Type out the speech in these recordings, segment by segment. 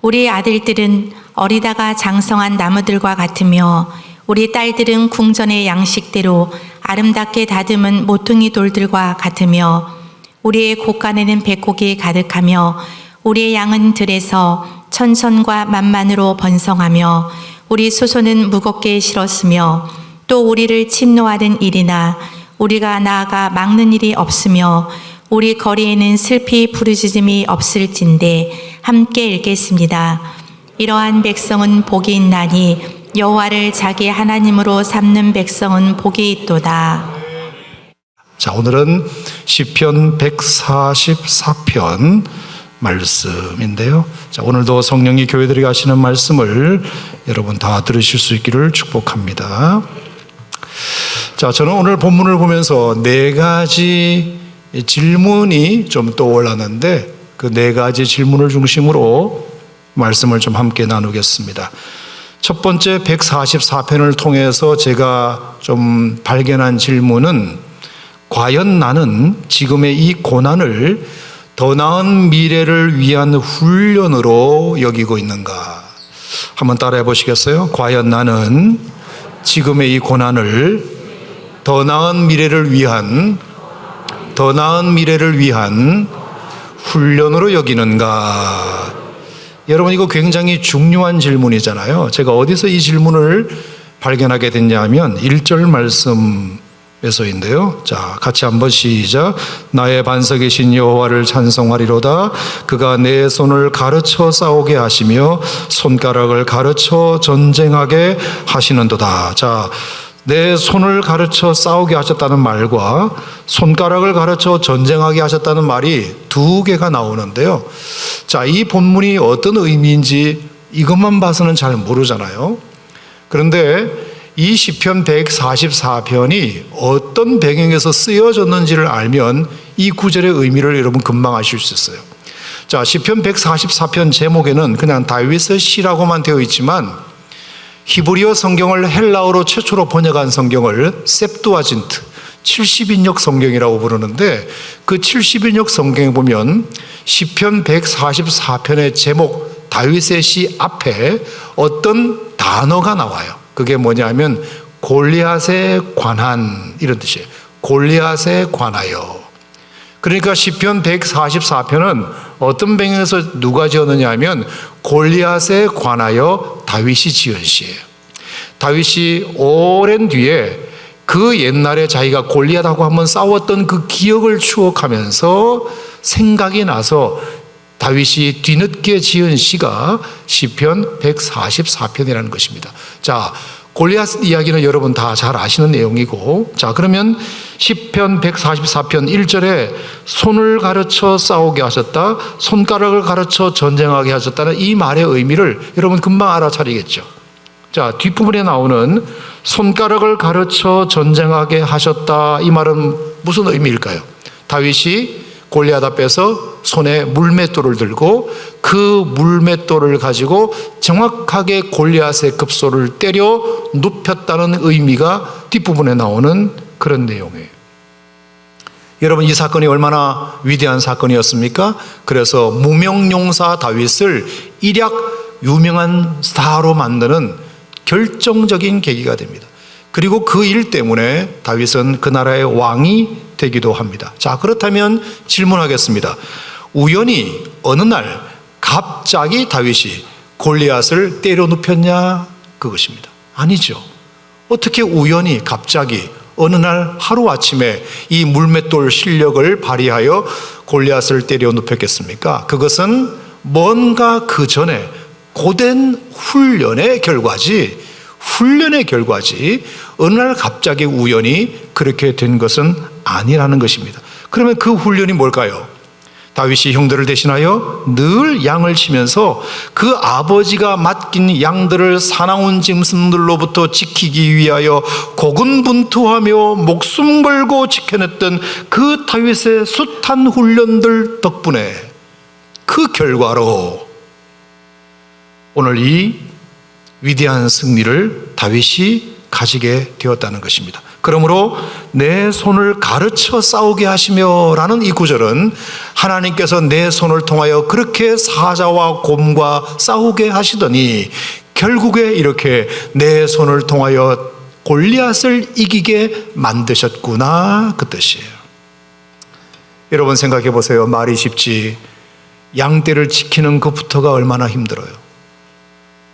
우리 아들들은 어리다가 장성한 나무들과 같으며 우리 딸들은 궁전의 양식대로 아름답게 다듬은 모퉁이 돌들과 같으며 우리의 곳간에는 백곡이 가득하며 우리의 양은 들에서 천선과 만만으로 번성하며 우리 소소는 무겁게 실었으며 또 우리를 침노하는 일이나 우리가 나아가 막는 일이 없으며 우리 거리에는 슬피 부르짖음이 없을진데 함께 읽겠습니다. 이러한 백성은 복이 있나니 여호와를 자기 하나님으로 삼는 백성은 복이 있도다. 자, 오늘은 시편 144편 말씀인데요. 자, 오늘도 성령이 교회들에게 하시는 말씀을 여러분 다 들으실 수 있기를 축복합니다. 자, 저는 오늘 본문을 보면서 4가지 질문이 좀 떠올랐는데 그 4가지 질문을 중심으로 말씀을 좀 함께 나누겠습니다. 첫 번째 144편을 통해서 제가 좀 발견한 질문은 과연 나는 지금의 이 고난을 더 나은 미래를 위한 훈련으로 여기고 있는가? 한번 따라해 보시겠어요? 과연 나는 지금의 이 고난을 더 나은 미래를 위한 훈련으로 여기는가? 여러분, 이거 굉장히 중요한 질문이잖아요. 제가 어디서 이 질문을 발견하게 됐냐면 1절 말씀에서인데요. 자, 같이 한번 시작. 나의 반석이신 여호와를 찬송하리로다. 그가 내 손을 가르쳐 싸우게 하시며 손가락을 가르쳐 전쟁하게 하시는도다. 자, 내 손을 가르쳐 싸우게 하셨다는 말과 손가락을 가르쳐 전쟁하게 하셨다는 말이 2개가 나오는데요. 자, 이 본문이 어떤 의미인지 이것만 봐서는 잘 모르잖아요. 그런데 이 시편 144편이 어떤 배경에서 쓰여졌는지를 알면 이 구절의 의미를 여러분 금방 아실 수 있어요. 자, 시편 144편 제목에는 그냥 다윗의 시라고만 되어 있지만 히브리어 성경을 헬라어로 최초로 번역한 성경을 셉두아진트 70인역 성경이라고 부르는데 그 70인역 성경에 보면 시편 144편의 제목 다윗의 시 앞에 어떤 단어가 나와요. 그게 뭐냐면 골리앗에 관한 이런 뜻이에요. 골리앗에 관하여. 그러니까 시편 144편은 어떤 배경에서 누가 지었느냐 하면 골리앗에 관하여 다윗이 지은 시예요. 다윗이 오랜 뒤에 그 옛날에 자기가 골리앗하고 한번 싸웠던 그 기억을 추억하면서 생각이 나서 다윗이 뒤늦게 지은 시가 시편 144편이라는 것입니다. 자, 골리앗 이야기는 여러분 다 잘 아시는 내용이고, 자, 그러면 시편 144편 1절에 손을 가르쳐 싸우게 하셨다, 손가락을 가르쳐 전쟁하게 하셨다는 이 말의 의미를 여러분 금방 알아차리겠죠. 자, 뒷부분에 나오는 손가락을 가르쳐 전쟁하게 하셨다, 이 말은 무슨 의미일까요? 다윗이 골리앗 앞에서 손에 물맷돌을 들고 그 물맷돌을 가지고 정확하게 골리앗의 급소를 때려 눕혔다는 의미가 뒷부분에 나오는 그런 내용이에요. 여러분, 이 사건이 얼마나 위대한 사건이었습니까? 그래서 무명용사 다윗을 일약 유명한 스타로 만드는 결정적인 계기가 됩니다. 그리고 그 일 때문에 다윗은 그 나라의 왕이 되기도 합니다. 자, 그렇다면 질문하겠습니다. 우연히 어느 날 갑자기 다윗이 골리앗을 때려 눕혔냐? 그것입니다. 아니죠. 어떻게 우연히 갑자기 어느 날 하루아침에 이 물맷돌 실력을 발휘하여 골리앗을 때려 눕혔겠습니까? 그것은 뭔가 그 전에 고된 훈련의 결과지 어느 날 갑자기 우연히 그렇게 된 것은 아니라는 것입니다. 그러면 그 훈련이 뭘까요? 다윗이 형들을 대신하여 늘 양을 치면서 그 아버지가 맡긴 양들을 사나운 짐승들로부터 지키기 위하여 고군분투하며 목숨 걸고 지켜냈던 그 다윗의 숱한 훈련들 덕분에 그 결과로 오늘 이 위대한 승리를 다윗이 가지게 되었다는 것입니다. 그러므로 내 손을 가르쳐 싸우게 하시며 라는 이 구절은 하나님께서 내 손을 통하여 그렇게 사자와 곰과 싸우게 하시더니 결국에 이렇게 내 손을 통하여 골리앗을 이기게 만드셨구나, 그 뜻이에요. 여러분 생각해 보세요. 말이 쉽지 양떼를 지키는 것부터가 얼마나 힘들어요.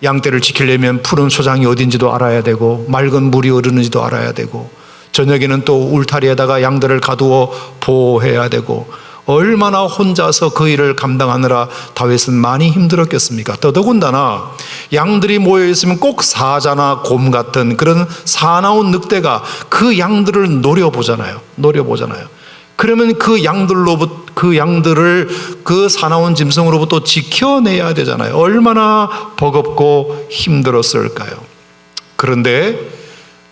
양떼를 지키려면 푸른 소장이 어딘지도 알아야 되고 맑은 물이 흐르는지도 알아야 되고 저녁에는 또 울타리에다가 양들을 가두어 보호해야 되고 얼마나 혼자서 그 일을 감당하느라 다윗은 많이 힘들었겠습니까? 더더군다나 양들이 모여 있으면 꼭 사자나 곰 같은 그런 사나운 늑대가 그 양들을 노려보잖아요. 그러면 그 양들을 그 사나운 짐승으로부터 지켜내야 되잖아요. 얼마나 버겁고 힘들었을까요? 그런데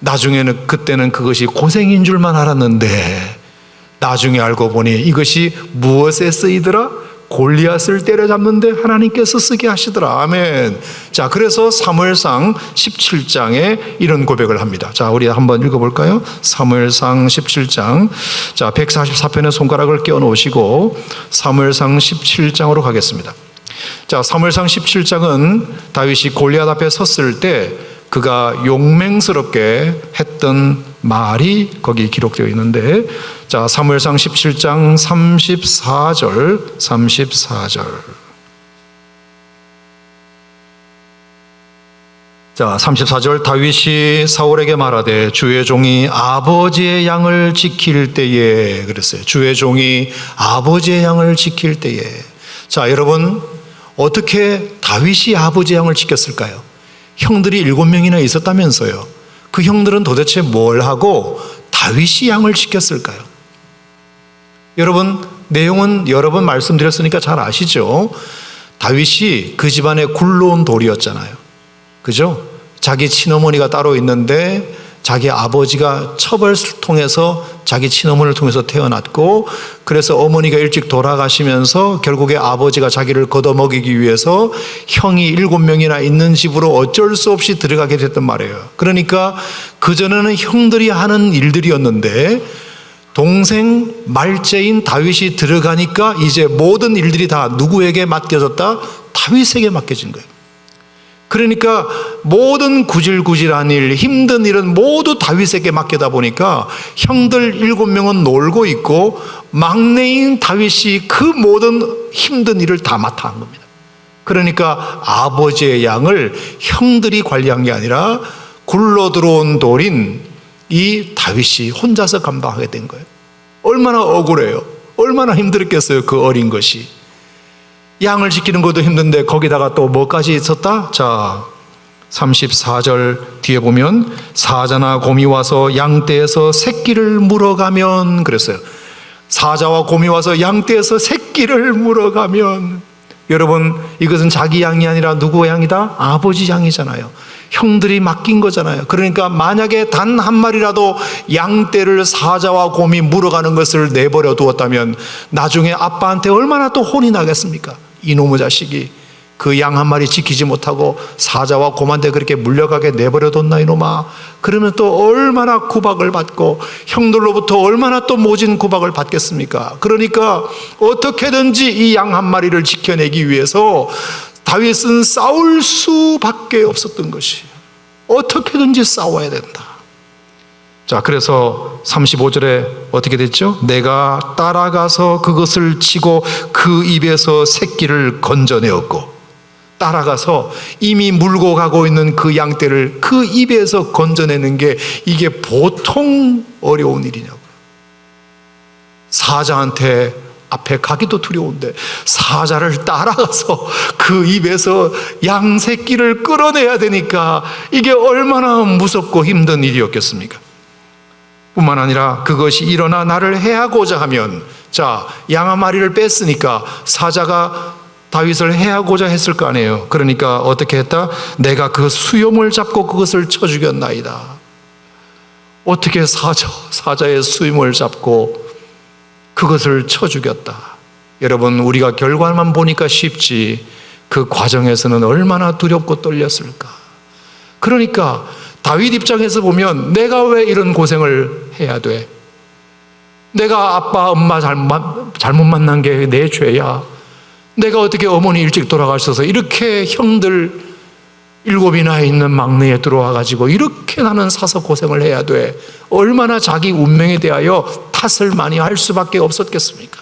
나중에는 그때는 그것이 고생인 줄만 알았는데 나중에 알고 보니 이것이 무엇에 쓰이더라? 골리앗을 때려잡는데 하나님께서 쓰게 하시더라. 아멘. 자, 그래서 사무엘상 17장에 이런 고백을 합니다. 자, 우리 한번 읽어볼까요? 사무엘상 17장. 자, 144편의 손가락을 끼워 놓으시고 사무엘상 17장으로 가겠습니다. 자, 사무엘상 17장은 다윗이 골리앗 앞에 섰을 때 그가 용맹스럽게 했던 말이 거기 기록되어 있는데, 자, 사무엘상 17장 34절. 자, 34절. 다윗이 사울에게 말하되 주의 종이 아버지의 양을 지킬 때에, 그랬어요. 주의 종이 아버지의 양을 지킬 때에. 자, 여러분, 어떻게 다윗이 아버지의 양을 지켰을까요? 형들이 7명이나 있었다면서요. 그 형들은 도대체 뭘 하고 다윗이 양을 지켰을까요? 여러분, 내용은 여러 번 말씀드렸으니까 잘 아시죠? 다윗이 그 집안에 굴러온 돌이었잖아요. 그죠? 자기 친어머니가 따로 있는데 자기 아버지가 첩을 통해서 자기 친어머니를 통해서 태어났고, 그래서 어머니가 일찍 돌아가시면서 결국에 아버지가 자기를 걷어먹이기 위해서 형이 7명이나 있는 집으로 어쩔 수 없이 들어가게 됐단 말이에요. 그러니까 그전에는 형들이 하는 일들이었는데 동생 말째인 다윗이 들어가니까 이제 모든 일들이 다 누구에게 맡겨졌다? 다윗에게 맡겨진 거예요. 그러니까 모든 구질구질한 일, 힘든 일은 모두 다윗에게 맡기다 보니까 형들 7명은 놀고 있고 막내인 다윗이 그 모든 힘든 일을 다 맡아 한 겁니다. 그러니까 아버지의 양을 형들이 관리한 게 아니라 굴러 들어온 돌인 이 다윗이 혼자서 감당하게 된 거예요. 얼마나 억울해요. 얼마나 힘들었겠어요, 그 어린 것이. 양을 지키는 것도 힘든데 거기다가 또 뭐까지 있었다? 자, 34절 뒤에 보면 사자나 곰이 와서 양떼에서 새끼를 물어가면, 그랬어요. 사자와 곰이 와서 양떼에서 새끼를 물어가면, 여러분, 이것은 자기 양이 아니라 누구의 양이다? 아버지 양이잖아요. 형들이 맡긴 거잖아요. 그러니까 만약에 단 한 마리라도 양떼를 사자와 곰이 물어가는 것을 내버려 두었다면 나중에 아빠한테 얼마나 또 혼이 나겠습니까? 이놈의 자식이 그 양 한 마리 지키지 못하고 사자와 곰한테 그렇게 물려가게 내버려 뒀나 이놈아. 그러면 또 얼마나 구박을 받고 형들로부터 얼마나 또 모진 구박을 받겠습니까? 그러니까 어떻게든지 이 양 한 마리를 지켜내기 위해서 다윗은 싸울 수밖에 없었던 것이에요. 어떻게든지 싸워야 된다. 자, 그래서 35절에 어떻게 됐죠? 내가 따라가서 그것을 치고 그 입에서 새끼를 건져내었고, 따라가서 이미 물고 가고 있는 그 양떼를 그 입에서 건져내는 게 이게 보통 어려운 일이냐고요. 사자한테 앞에 가기도 두려운데 사자를 따라가서 그 입에서 양 새끼를 끌어내야 되니까 이게 얼마나 무섭고 힘든 일이었겠습니까? 뿐만 아니라 그것이 일어나 나를 해하고자 하면, 자, 양 한 마리를 뺐으니까 사자가 다윗을 해하고자 했을 거 아니에요. 그러니까 어떻게 했다? 내가 그 수염을 잡고 그것을 쳐 죽였나이다. 어떻게 사자의 수염을 잡고 그것을 쳐 죽였다. 여러분, 우리가 결과만 보니까 쉽지 그 과정에서는 얼마나 두렵고 떨렸을까. 그러니까 다윗 입장에서 보면 내가 왜 이런 고생을 해야 돼? 내가 아빠 엄마 잘못 만난 게 내 죄야. 내가 어떻게 어머니 일찍 돌아가셔서 이렇게 형들 7이나 있는 막내에 들어와 가지고 이렇게 나는 사서 고생을 해야 돼. 얼마나 자기 운명에 대하여 탓을 많이 할 수밖에 없었겠습니까?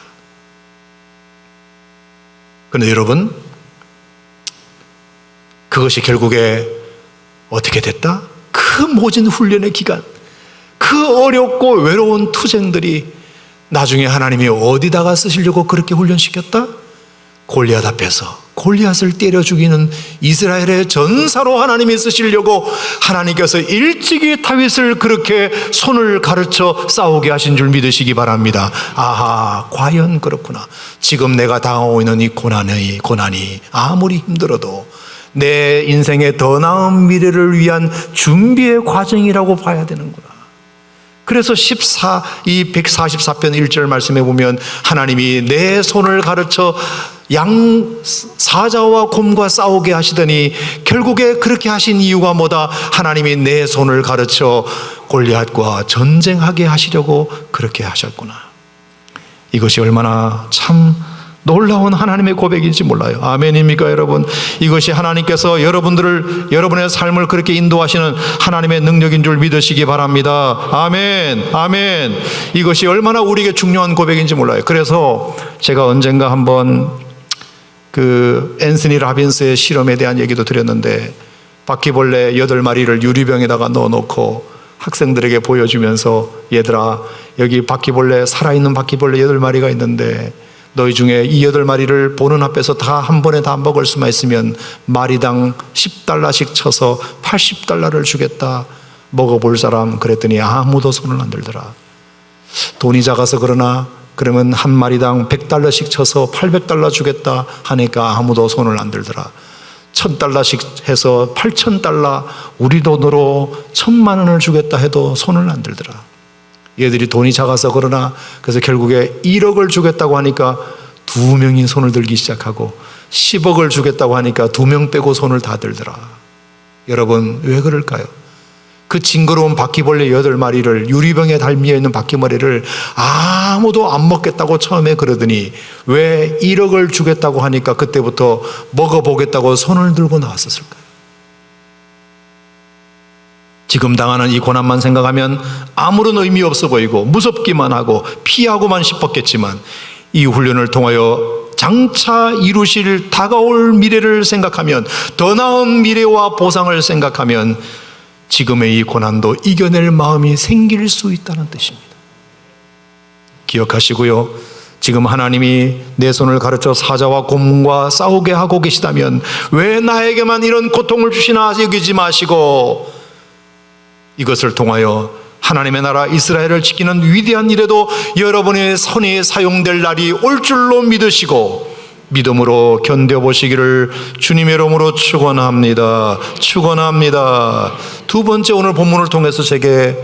그런데 여러분, 그것이 결국에 어떻게 됐다? 그 모진 훈련의 기간, 그 어렵고 외로운 투쟁들이 나중에 하나님이 어디다가 쓰시려고 그렇게 훈련시켰다? 골리앗 앞에서 골리앗을 때려 죽이는 이스라엘의 전사로 하나님이 쓰시려고 하나님께서 일찍이 다윗을 그렇게 손을 가르쳐 싸우게 하신 줄 믿으시기 바랍니다. 아하, 과연 그렇구나. 지금 내가 당하고 있는 이 고난이 아무리 힘들어도 내 인생의 더 나은 미래를 위한 준비의 과정이라고 봐야 되는구나. 그래서 이 144편 1절 말씀에 보면 하나님이 내 손을 가르쳐 사자와 곰과 싸우게 하시더니 결국에 그렇게 하신 이유가 뭐다? 하나님이 내 손을 가르쳐 골리앗과 전쟁하게 하시려고 그렇게 하셨구나. 이것이 얼마나 참 놀라운 하나님의 고백인지 몰라요. 아멘입니까, 여러분? 이것이 하나님께서 여러분의 삶을 그렇게 인도하시는 하나님의 능력인 줄 믿으시기 바랍니다. 아멘, 아멘. 이것이 얼마나 우리에게 중요한 고백인지 몰라요. 그래서 제가 언젠가 한번 앤서니 라빈스의 실험에 대한 얘기도 드렸는데, 바퀴벌레 8마리를 유리병에다가 넣어놓고 학생들에게 보여주면서, 얘들아, 여기 살아있는 바퀴벌레 8마리가 있는데 너희 중에 이 8마리를 보는 앞에서 다 한 번에 다 먹을 수만 있으면 마리당 $10씩 쳐서 $80를 주겠다. 먹어볼 사람? 그랬더니 아무도 손을 안 들더라. 돈이 작아서 그러면 한 마리당 $100씩 쳐서 $800 주겠다 하니까 아무도 손을 안 들더라. $1000씩 해서 $8000, 우리 돈으로 1000만 원을 주겠다 해도 손을 안 들더라. 얘들이 돈이 작아서 그래서 결국에 1억을 주겠다고 하니까 2명이 손을 들기 시작하고, 10억을 주겠다고 하니까 2명 빼고 손을 다 들더라. 여러분, 왜 그럴까요? 그 징그러운 바퀴벌레 8마리를, 유리병에 달미어있는 바퀴벌레를 아무도 안 먹겠다고 처음에 그러더니 왜 1억을 주겠다고 하니까 그때부터 먹어보겠다고 손을 들고 나왔었을까요? 지금 당하는 이 고난만 생각하면 아무런 의미 없어 보이고 무섭기만 하고 피하고만 싶었겠지만, 이 훈련을 통하여 장차 이루실 다가올 미래를 생각하면, 더 나은 미래와 보상을 생각하면 지금의 이 고난도 이겨낼 마음이 생길 수 있다는 뜻입니다. 기억하시고요, 지금 하나님이 내 손을 가르쳐 사자와 곰과 싸우게 하고 계시다면 왜 나에게만 이런 고통을 주시나 여기지 마시고, 이것을 통하여 하나님의 나라 이스라엘을 지키는 위대한 일에도 여러분의 손이 사용될 날이 올 줄로 믿으시고 믿음으로 견뎌보시기를 주님의 이름으로 축원합니다. 두 번째, 오늘 본문을 통해서 제게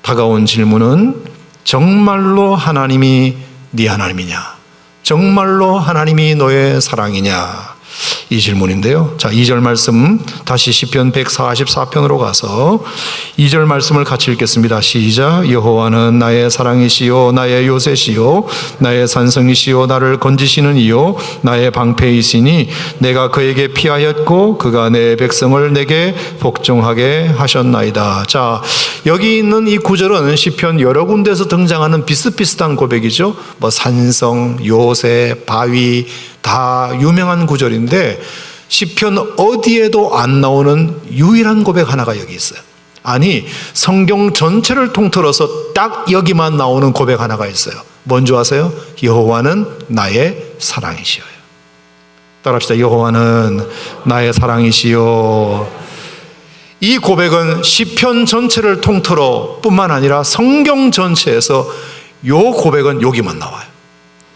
다가온 질문은, 정말로 하나님이 네 하나님이냐? 정말로 하나님이 너의 사랑이냐? 이 질문인데요. 자, 2절 말씀, 다시 시편 144편으로 가서 2절 말씀을 같이 읽겠습니다. 시작. 여호와는 나의 사랑이시요 나의 요새시요 나의 산성이시요 나를 건지시는 이요 나의 방패이시니 내가 그에게 피하였고 그가 내 백성을 내게 복종하게 하셨나이다. 자, 여기 있는 이 구절은 시편 여러 군데에서 등장하는 비슷비슷한 고백이죠. 산성, 요새, 바위, 다 유명한 구절인데 시편 어디에도 안 나오는 유일한 고백 하나가 여기 있어요. 아니, 성경 전체를 통틀어서 딱 여기만 나오는 고백 하나가 있어요. 뭔지 아세요? 여호와는 나의 사랑이시여요. 따라합시다. 여호와는 나의 사랑이시여. 이 고백은 시편 전체를 통틀어 뿐만 아니라 성경 전체에서 이 고백은 여기만 나와요.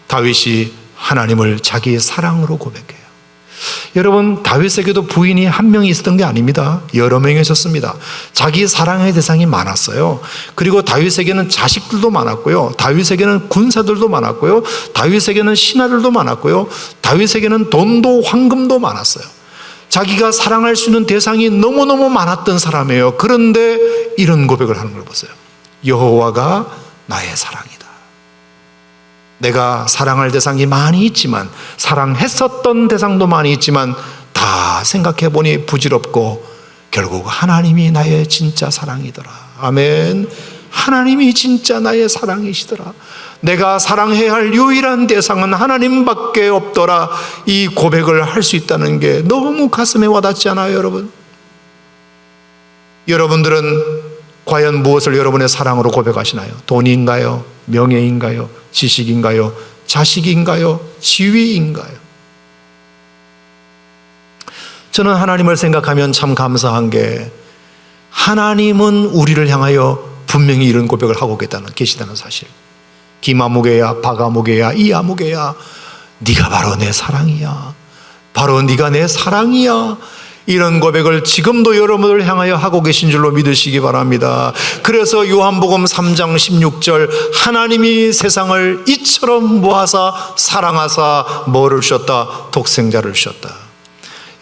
다윗이 하나님을 자기의 사랑으로 고백해요. 여러분, 다윗에게도 부인이 한 명이 있었던 게 아닙니다. 여러 명이 있었습니다. 자기 사랑의 대상이 많았어요. 그리고 다윗에게는 자식들도 많았고요, 다윗에게는 군사들도 많았고요, 다윗에게는 신하들도 많았고요, 다윗에게는 돈도 황금도 많았어요. 자기가 사랑할 수 있는 대상이 너무너무 많았던 사람이에요. 그런데 이런 고백을 하는 걸 보세요. 여호와가 나의 사랑이다. 내가 사랑할 대상이 많이 있지만, 사랑했었던 대상도 많이 있지만 다 생각해보니 부질없고 결국 하나님이 나의 진짜 사랑이더라. 아멘. 하나님이 진짜 나의 사랑이시더라. 내가 사랑해야 할 유일한 대상은 하나님밖에 없더라. 이 고백을 할 수 있다는 게 너무 가슴에 와닿지 않아요, 여러분? 여러분들은 과연 무엇을 여러분의 사랑으로 고백하시나요? 돈인가요? 명예인가요? 지식인가요? 자식인가요? 지위인가요? 저는 하나님을 생각하면 참 감사한 게, 하나님은 우리를 향하여 분명히 이런 고백을 하고 계시다는 사실. 기마무게야, 바가무게야, 이아무게야, 네가 바로 내 사랑이야. 바로 네가 내 사랑이야. 이런 고백을 지금도 여러분을 향하여 하고 계신 줄로 믿으시기 바랍니다. 그래서 요한복음 3장 16절, 하나님이 세상을 이처럼 모아사 사랑하사 뭐를 주셨다? 독생자를 주셨다.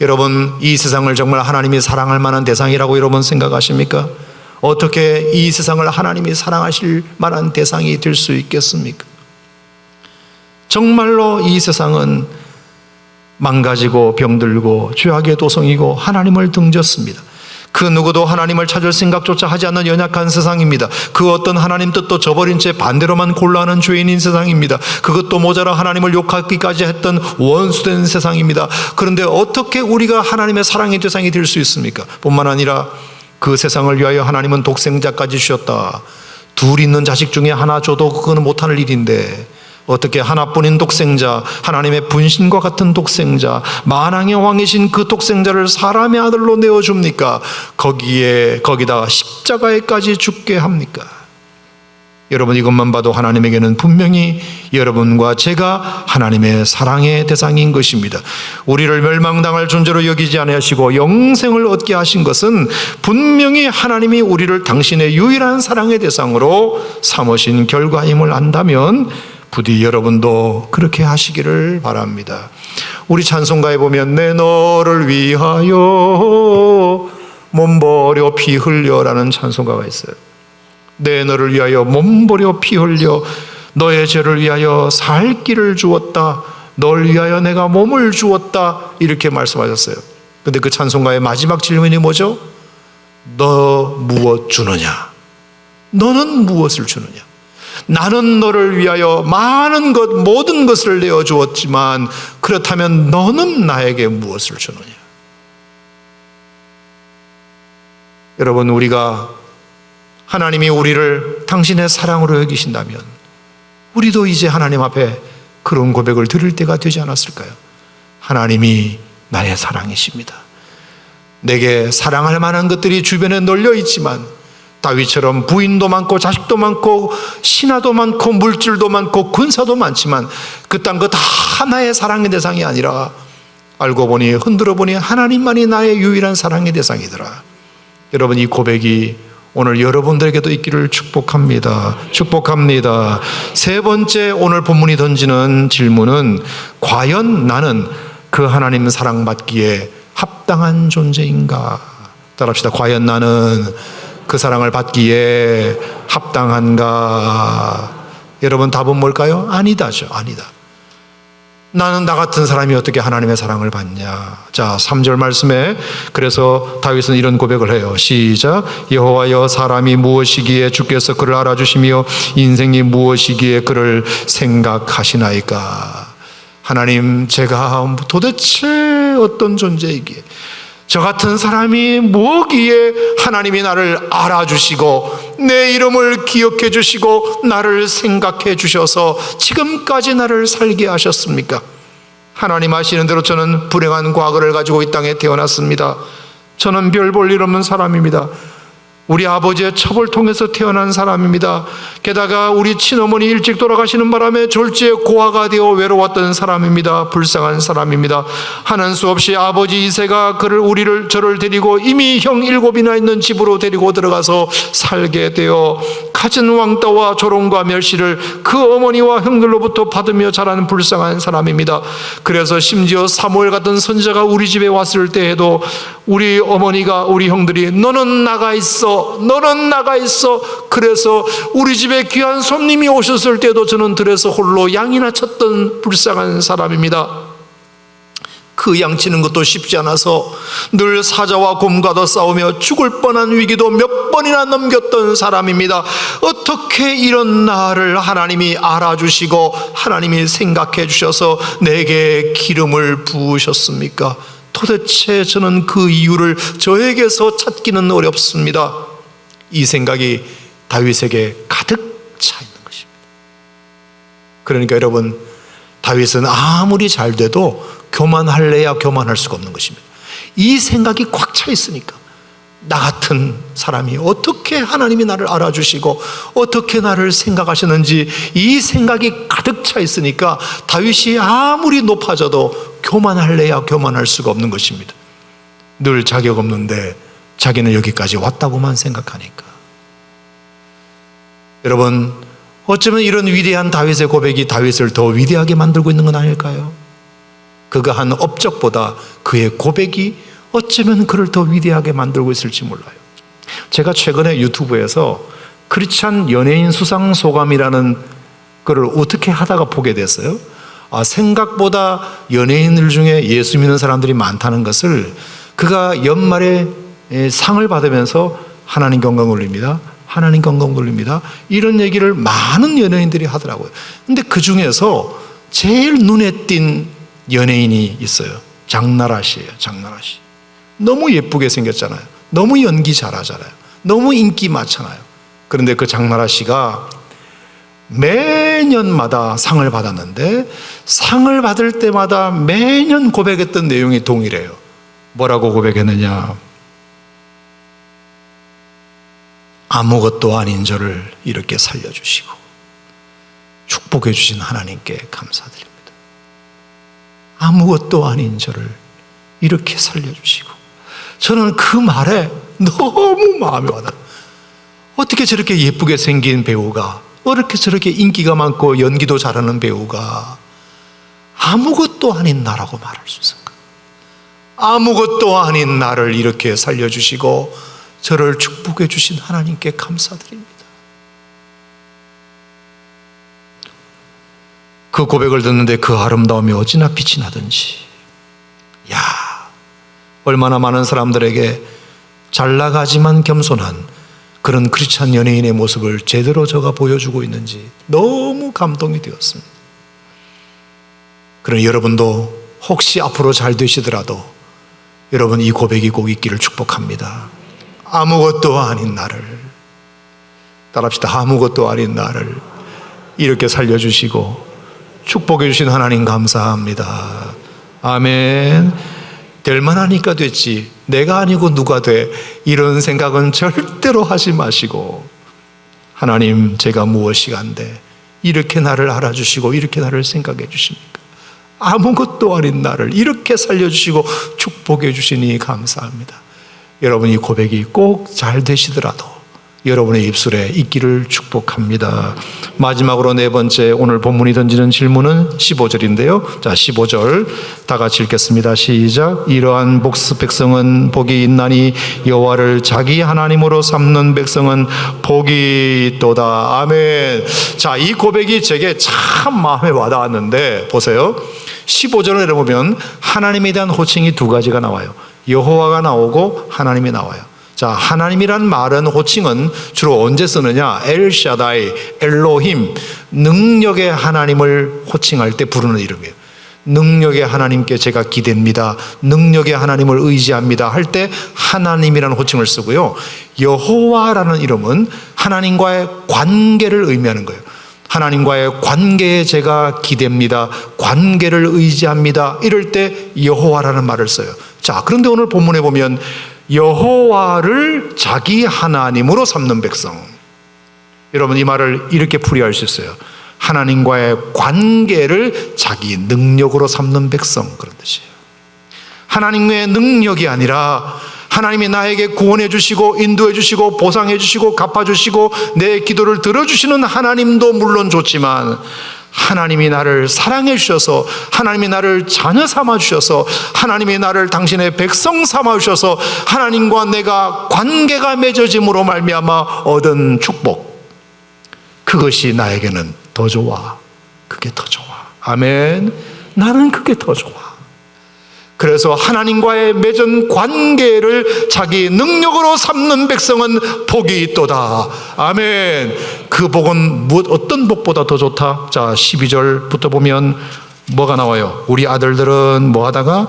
여러분, 이 세상을 정말 하나님이 사랑할 만한 대상이라고 여러분 생각하십니까? 어떻게 이 세상을 하나님이 사랑하실 만한 대상이 될 수 있겠습니까? 정말로 이 세상은 망가지고 병들고 죄악의 도성이고 하나님을 등졌습니다. 그 누구도 하나님을 찾을 생각조차 하지 않는 연약한 세상입니다. 그 어떤 하나님 뜻도 저버린 채 반대로만 곤란한 죄인인 세상입니다. 그것도 모자라 하나님을 욕하기까지 했던 원수된 세상입니다. 그런데 어떻게 우리가 하나님의 사랑의 대상이 될 수 있습니까? 뿐만 아니라 그 세상을 위하여 하나님은 독생자까지 주셨다. 둘 있는 자식 중에 하나 줘도 그거는 못하는 일인데, 어떻게 하나뿐인 독생자, 하나님의 분신과 같은 독생자, 만왕의 왕이신 그 독생자를 사람의 아들로 내어줍니까? 거기다가 십자가에까지 죽게 합니까? 여러분, 이것만 봐도 하나님에게는 분명히 여러분과 제가 하나님의 사랑의 대상인 것입니다. 우리를 멸망당할 존재로 여기지 아니하시고 영생을 얻게 하신 것은 분명히 하나님이 우리를 당신의 유일한 사랑의 대상으로 삼으신 결과임을 안다면 부디 여러분도 그렇게 하시기를 바랍니다. 우리 찬송가에 보면 내 너를 위하여 몸버려 피 흘려라는 찬송가가 있어요. 내 너를 위하여 몸버려 피 흘려 너의 죄를 위하여 살 길을 주었다. 널 위하여 내가 몸을 주었다. 이렇게 말씀하셨어요. 근데 그 찬송가의 마지막 질문이 뭐죠? 너 무엇 주느냐? 너는 무엇을 주느냐? 나는 너를 위하여 많은 것, 모든 것을 내어주었지만 그렇다면 너는 나에게 무엇을 주느냐? 여러분, 우리가 하나님이 우리를 당신의 사랑으로 여기신다면 우리도 이제 하나님 앞에 그런 고백을 드릴 때가 되지 않았을까요? 하나님이 나의 사랑이십니다. 내게 사랑할 만한 것들이 주변에 널려 있지만 다윗처럼 부인도 많고 자식도 많고 신하도 많고 물질도 많고 군사도 많지만 그 땅 그 다 나의 사랑의 대상이 아니라 알고 보니 흔들어 보니 하나님만이 나의 유일한 사랑의 대상이더라. 여러분, 이 고백이 오늘 여러분들에게도 있기를 축복합니다. 축복합니다. 세 번째, 오늘 본문이 던지는 질문은 과연 나는 그 하나님 사랑받기에 합당한 존재인가? 따라합시다. 과연 나는 그 사랑을 받기에 합당한가? 여러분, 답은 뭘까요? 아니다죠. 아니다. 나는 나 같은 사람이 어떻게 하나님의 사랑을 받냐? 자, 3절 말씀에 그래서 다윗은 이런 고백을 해요. 시작. 여호와여, 사람이 무엇이기에 주께서 그를 알아주시며 인생이 무엇이기에 그를 생각하시나이까? 하나님, 제가 도대체 어떤 존재이기에, 저 같은 사람이 뭐기에 하나님이 나를 알아주시고 내 이름을 기억해 주시고 나를 생각해 주셔서 지금까지 나를 살게 하셨습니까? 하나님 아시는 대로 저는 불행한 과거를 가지고 이 땅에 태어났습니다. 저는 별 볼 일 없는 사람입니다. 우리 아버지의 첩을 통해서 태어난 사람입니다. 게다가 우리 친어머니 일찍 돌아가시는 바람에 졸지에 고아가 되어 외로웠던 사람입니다. 불쌍한 사람입니다. 하는 수 없이 아버지 이세가 저를 데리고 이미 형 7이나 있는 집으로 데리고 들어가서 살게 되어 갖은 왕따와 조롱과 멸시를 그 어머니와 형들로부터 받으며 자라는 불쌍한 사람입니다. 그래서 심지어 사무엘 같은 선지자가 우리 집에 왔을 때에도 우리 어머니가, 우리 형들이 너는 나가 있어, 너는 나가 있어. 그래서 우리 집에 귀한 손님이 오셨을 때도 저는 들에서 홀로 양이나 쳤던 불쌍한 사람입니다. 그 양치는 것도 쉽지 않아서 늘 사자와 곰과도 싸우며 죽을 뻔한 위기도 몇 번이나 넘겼던 사람입니다. 어떻게 이런 나를 하나님이 알아주시고 하나님이 생각해 주셔서 내게 기름을 부으셨습니까? 도대체 저는 그 이유를 저에게서 찾기는 어렵습니다. 이 생각이 다윗에게 가득 차 있는 것입니다. 그러니까 여러분, 다윗은 아무리 잘 돼도 교만할래야 교만할 수가 없는 것입니다. 이 생각이 꽉 차 있으니까 나 같은 사람이 어떻게 하나님이 나를 알아주시고 어떻게 나를 생각하시는지 이 생각이 가득 차 있으니까 다윗이 아무리 높아져도 교만할래야 교만할 수가 없는 것입니다. 늘 자격 없는데 자기는 여기까지 왔다고만 생각하니까. 여러분, 어쩌면 이런 위대한 다윗의 고백이 다윗을 더 위대하게 만들고 있는 건 아닐까요? 그가 한 업적보다 그의 고백이 어쩌면 그를 더 위대하게 만들고 있을지 몰라요. 제가 최근에 유튜브에서 크리스찬 연예인 수상 소감이라는 거를 어떻게 하다가 보게 됐어요. 생각보다 연예인들 중에 예수 믿는 사람들이 많다는 것을, 그가 연말에 상을 받으면서 하나님 영광 올립니다, 하나님 영광 올립니다, 이런 얘기를 많은 연예인들이 하더라고요. 근데 그 중에서 제일 눈에 띈 연예인이 있어요. 장나라 씨예요. 장나라 씨. 너무 예쁘게 생겼잖아요. 너무 연기 잘하잖아요. 너무 인기 많잖아요. 그런데 그 장나라 씨가 매년마다 상을 받았는데 상을 받을 때마다 매년 고백했던 내용이 동일해요. 뭐라고 고백했느냐? 아무것도 아닌 저를 이렇게 살려주시고 축복해 주신 하나님께 감사드립니다. 아무것도 아닌 저를 이렇게 살려주시고. 저는 그 말에 너무 마음이 와닿아요. 어떻게 저렇게 예쁘게 생긴 배우가, 어떻게 저렇게 인기가 많고 연기도 잘하는 배우가 아무것도 아닌 나라고 말할 수 있을까? 아무것도 아닌 나를 이렇게 살려주시고 저를 축복해 주신 하나님께 감사드립니다. 그 고백을 듣는데 그 아름다움이 어찌나 빛이 나든지. 야, 얼마나 많은 사람들에게 잘 나가지만 겸손한 그런 크리스찬 연예인의 모습을 제대로 저가 보여주고 있는지 너무 감동이 되었습니다. 그럼 여러분도 혹시 앞으로 잘 되시더라도 여러분 이 고백이 꼭 있기를 축복합니다. 아무것도 아닌 나를, 따라합시다. 아무것도 아닌 나를 이렇게 살려주시고 축복해 주신 하나님 감사합니다. 아멘. 될 만하니까 됐지 내가 아니고 누가 돼, 이런 생각은 절대로 하지 마시고, 하나님 제가 무엇이 안돼 이렇게 나를 알아주시고 이렇게 나를 생각해 주십니까? 아무것도 아닌 나를 이렇게 살려주시고 축복해 주시니 감사합니다. 여러분 이 고백이 꼭 잘 되시더라도 여러분의 입술에 있기를 축복합니다. 마지막으로 네 번째, 오늘 본문이 던지는 질문은 15절인데요. 자, 15절 다 같이 읽겠습니다. 시작. 이러한 백성은 복이 있나니 여호와를 자기 하나님으로 삼는 백성은 복이 있도다. 아멘. 자, 이 고백이 제게 참 마음에 와닿았는데 보세요. 15절을 내려보면 하나님에 대한 호칭이 두 가지가 나와요. 여호와가 나오고 하나님이 나와요. 자, 하나님이란 말은 호칭은 주로 언제 쓰느냐? 엘샤다이, 엘로힘, 능력의 하나님을 호칭할 때 부르는 이름이에요. 능력의 하나님께 제가 기대입니다, 능력의 하나님을 의지합니다 할 때 하나님이라는 호칭을 쓰고요. 여호와라는 이름은 하나님과의 관계를 의미하는 거예요. 하나님과의 관계에 제가 기대입니다, 관계를 의지합니다, 이럴 때 여호와라는 말을 써요. 자, 그런데 오늘 본문에 보면 여호와를 자기 하나님으로 삼는 백성. 여러분 이 말을 이렇게 풀이할 수 있어요. 하나님과의 관계를 자기 능력으로 삼는 백성, 그런 뜻이에요. 하나님의 능력이 아니라 하나님이 나에게 구원해 주시고 인도해 주시고 보상해 주시고 갚아 주시고 내 기도를 들어주시는 하나님도 물론 좋지만, 하나님이 나를 사랑해 주셔서, 하나님이 나를 자녀 삼아 주셔서, 하나님이 나를 당신의 백성 삼아 주셔서 하나님과 내가 관계가 맺어짐으로 말미암아 얻은 축복, 그것이 나에게는 더 좋아. 그게 더 좋아. 아멘. 나는 그게 더 좋아. 그래서 하나님과의 맺은 관계를 자기 능력으로 삼는 백성은 복이 있도다. 아멘. 그 복은 어떤 복보다 더 좋다? 자, 12절부터 보면 뭐가 나와요? 우리 아들들은 뭐 하다가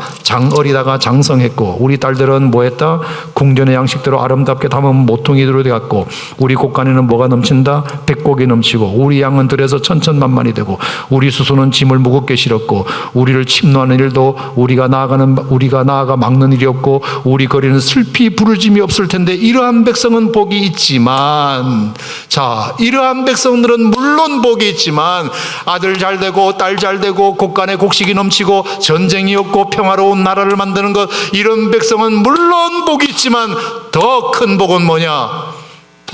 어리다가 장성했고, 우리 딸들은 뭐 했다? 궁전의 양식대로 아름답게 담은 모퉁이들로 되었고, 우리 곳간에는 뭐가 넘친다? 백곡이 넘치고, 우리 양은 들에서 천천만만이 되고, 우리 수소는 짐을 무겁게 실었고, 우리를 침노하는 일도 우리가 나아가 막는 일이 없고, 우리 거리는 슬피 부르짐이 없을 텐데, 이러한 백성은 복이 있지만, 자, 이러한 백성들은 물론 복이 있지만, 아들 잘 되고 딸 잘 되고 곳간에 곡식이 넘치고 전쟁이 없고 평화로운 나라를 만드는 것, 이런 백성은 물론 복이 있지만 더 큰 복은 뭐냐?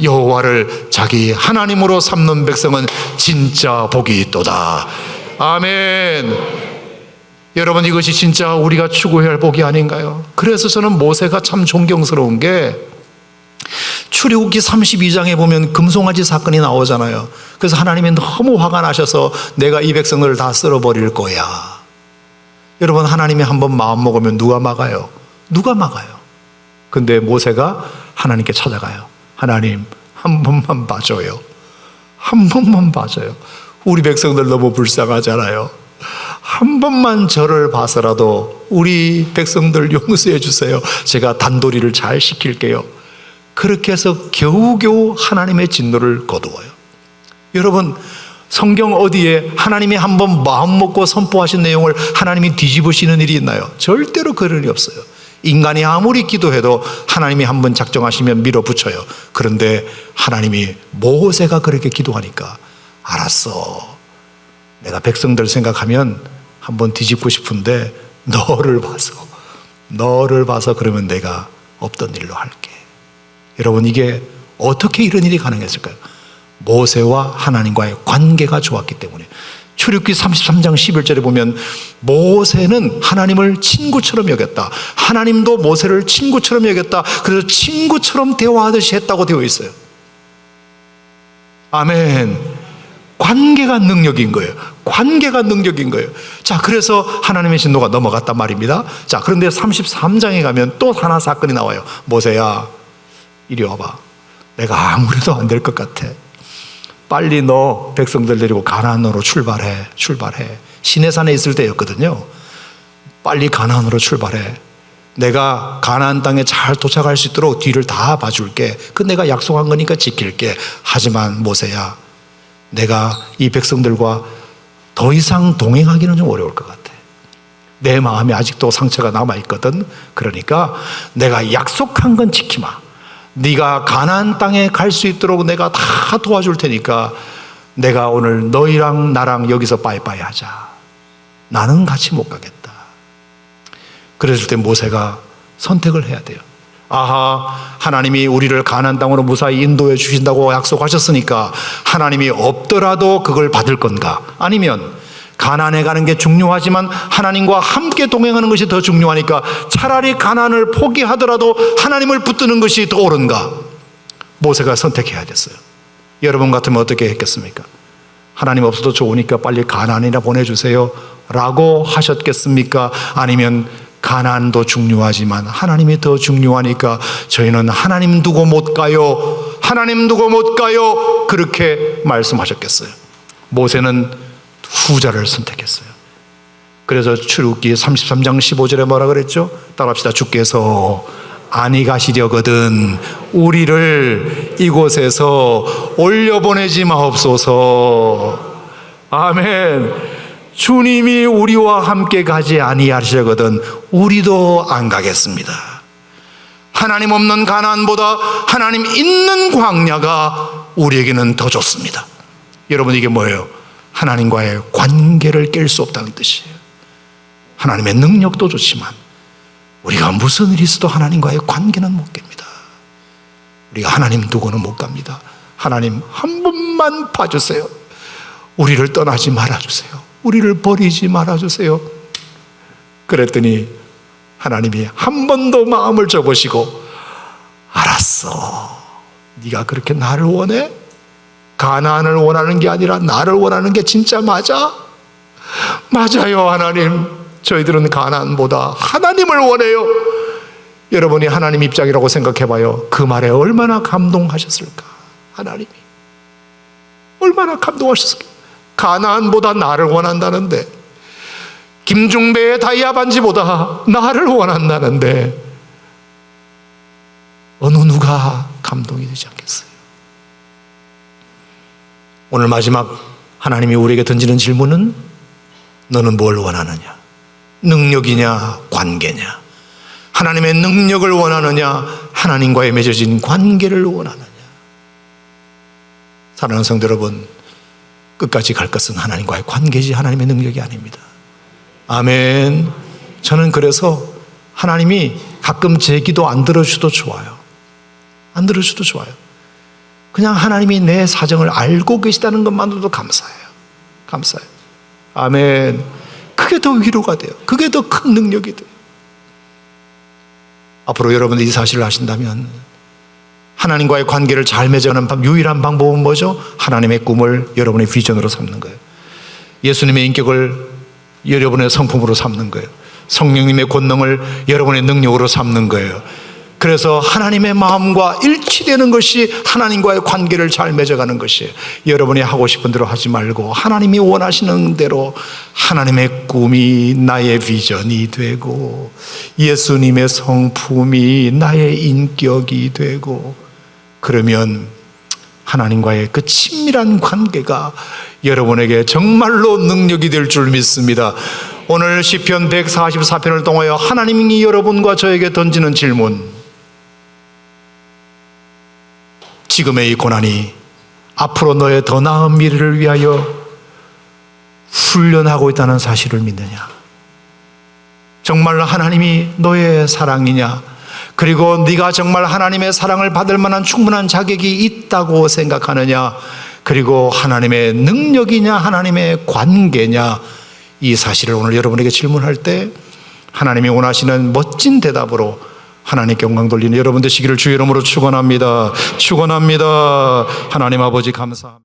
여호와를 자기 하나님으로 삼는 백성은 진짜 복이 있도다. 아멘. 여러분, 이것이 진짜 우리가 추구해야 할 복이 아닌가요? 그래서 저는 모세가 참 존경스러운 게, 출애굽기 32장에 보면 금송아지 사건이 나오잖아요. 그래서 하나님이 너무 화가 나셔서 내가 이 백성들을 다 쓸어버릴 거야. 여러분, 하나님이 한번 마음 먹으면 누가 막아요? 누가 막아요? 근데 모세가 하나님께 찾아가요. 하나님, 한 번만 봐줘요. 한 번만 봐줘요. 우리 백성들 너무 불쌍하잖아요. 한 번만 저를 봐서라도 우리 백성들 용서해 주세요. 제가 단도리를 잘 시킬게요. 그렇게 해서 겨우겨우 하나님의 진노를 거두어요. 여러분, 성경 어디에 하나님이 한번 마음 먹고 선포하신 내용을 하나님이 뒤집으시는 일이 있나요? 절대로 그럴 일이 없어요. 인간이 아무리 기도해도 하나님이 한번 작정하시면 밀어붙여요. 그런데 하나님이 모세가 그렇게 기도하니까, 알았어, 내가 백성들 생각하면 한번 뒤집고 싶은데 너를 봐서 그러면 내가 없던 일로 할게. 여러분, 이게 어떻게 이런 일이 가능했을까요? 모세와 하나님과의 관계가 좋았기 때문에. 출애굽기 33장 11절에 보면 모세는 하나님을 친구처럼 여겼다. 하나님도 모세를 친구처럼 여겼다. 그래서 친구처럼 대화하듯이 했다고 되어 있어요. 아멘. 관계가 능력인 거예요. 관계가 능력인 거예요. 자, 그래서 하나님의 진노가 넘어갔단 말입니다. 자, 그런데 33장에 가면 또 하나 사건이 나와요. 모세야, 이리 와봐. 내가 아무래도 안 될 것 같아. 빨리 너 백성들 데리고 가나안으로 출발해. 시내산에 있을 때였거든요. 빨리 가나안으로 출발해. 내가 가나안 땅에 잘 도착할 수 있도록 뒤를 다 봐줄게. 그 내가 약속한 거니까 지킬게. 하지만 모세야, 내가 이 백성들과 더 이상 동행하기는 좀 어려울 것 같아. 내 마음에 아직도 상처가 남아있거든. 그러니까 내가 약속한 건 지키마. 네가 가나안 땅에 갈 수 있도록 내가 다 도와줄 테니까 내가 오늘 너희랑 나랑 여기서 빠이빠이 하자. 나는 같이 못 가겠다. 그랬을 때 모세가 선택을 해야 돼요. 아하, 하나님이 우리를 가나안 땅으로 무사히 인도해 주신다고 약속하셨으니까 하나님이 없더라도 그걸 받을 건가? 아니면 가나안에 가는 게 중요하지만 하나님과 함께 동행하는 것이 더 중요하니까 차라리 가나안을 포기하더라도 하나님을 붙드는 것이 더 옳은가? 모세가 선택해야 됐어요. 여러분 같으면 어떻게 했겠습니까? 하나님 없어도 좋으니까 빨리 가나안이나 보내주세요 라고 하셨겠습니까? 아니면 가나안도 중요하지만 하나님이 더 중요하니까 저희는 하나님 두고 못 가요, 하나님 두고 못 가요, 그렇게 말씀하셨겠어요? 모세는 후자를 선택했어요. 그래서 출애굽기 33장 15절에 뭐라 그랬죠? 따라합시다. 주께서 안이 가시려거든 우리를 이곳에서 올려보내지 마옵소서. 아멘. 주님이 우리와 함께 가지 아니하시거든 우리도 안 가겠습니다. 하나님 없는 가나안보다 하나님 있는 광야가 우리에게는 더 좋습니다. 여러분, 이게 뭐예요? 하나님과의 관계를 깰 수 없다는 뜻이에요. 하나님의 능력도 좋지만 우리가 무슨 일이 있어도 하나님과의 관계는 못 깹니다. 우리가 하나님 두고는 못 갑니다. 하나님 한 번만 봐주세요. 우리를 떠나지 말아주세요. 우리를 버리지 말아주세요. 그랬더니 하나님이 한 번 더 마음을 접으시고, 알았어, 네가 그렇게 나를 원해? 가나안을 원하는 게 아니라 나를 원하는 게 진짜 맞아? 맞아요. 하나님, 저희들은 가나안보다 하나님을 원해요. 여러분이 하나님 입장이라고 생각해봐요. 그 말에 얼마나 감동하셨을까. 하나님이 얼마나 감동하셨을까. 가나안보다 나를 원한다는데, 김중배의 다이아 반지보다 나를 원한다는데 어느 누가 감동이 되지 않겠어요? 오늘 마지막 하나님이 우리에게 던지는 질문은, 너는 뭘 원하느냐? 능력이냐, 관계냐? 하나님의 능력을 원하느냐, 하나님과의 맺어진 관계를 원하느냐? 사랑하는 성도 여러분, 끝까지 갈 것은 하나님과의 관계지 하나님의 능력이 아닙니다. 아멘. 저는 그래서 하나님이 가끔 제 기도 안 들어주셔도 좋아요. 안 들어주셔도 좋아요. 그냥 하나님이 내 사정을 알고 계시다는 것만으로도 감사해요. 감사해요. 아멘. 그게 더 위로가 돼요. 그게 더 큰 능력이 돼요. 앞으로 여러분들이 이 사실을 아신다면, 하나님과의 관계를 잘 맺어가는 유일한 방법은 뭐죠? 하나님의 꿈을 여러분의 비전으로 삼는 거예요. 예수님의 인격을 여러분의 성품으로 삼는 거예요. 성령님의 권능을 여러분의 능력으로 삼는 거예요. 그래서 하나님의 마음과 일치되는 것이 하나님과의 관계를 잘 맺어가는 것이에요. 여러분이 하고 싶은 대로 하지 말고 하나님이 원하시는 대로, 하나님의 꿈이 나의 비전이 되고, 예수님의 성품이 나의 인격이 되고, 그러면 하나님과의 그 친밀한 관계가 여러분에게 정말로 능력이 될 줄 믿습니다. 오늘 시편 144편을 통하여 하나님이 여러분과 저에게 던지는 질문, 지금의 이 고난이 앞으로 너의 더 나은 미래를 위하여 훈련하고 있다는 사실을 믿느냐? 정말 하나님이 너의 사랑이냐? 그리고 네가 정말 하나님의 사랑을 받을 만한 충분한 자격이 있다고 생각하느냐? 그리고 하나님의 능력이냐, 하나님의 관계냐? 이 사실을 오늘 여러분에게 질문할 때 하나님이 원하시는 멋진 대답으로 하나님께 영광 돌리는 여러분 되시기를 주의 이름으로 축원합니다. 축원합니다. 하나님 아버지 감사합니다.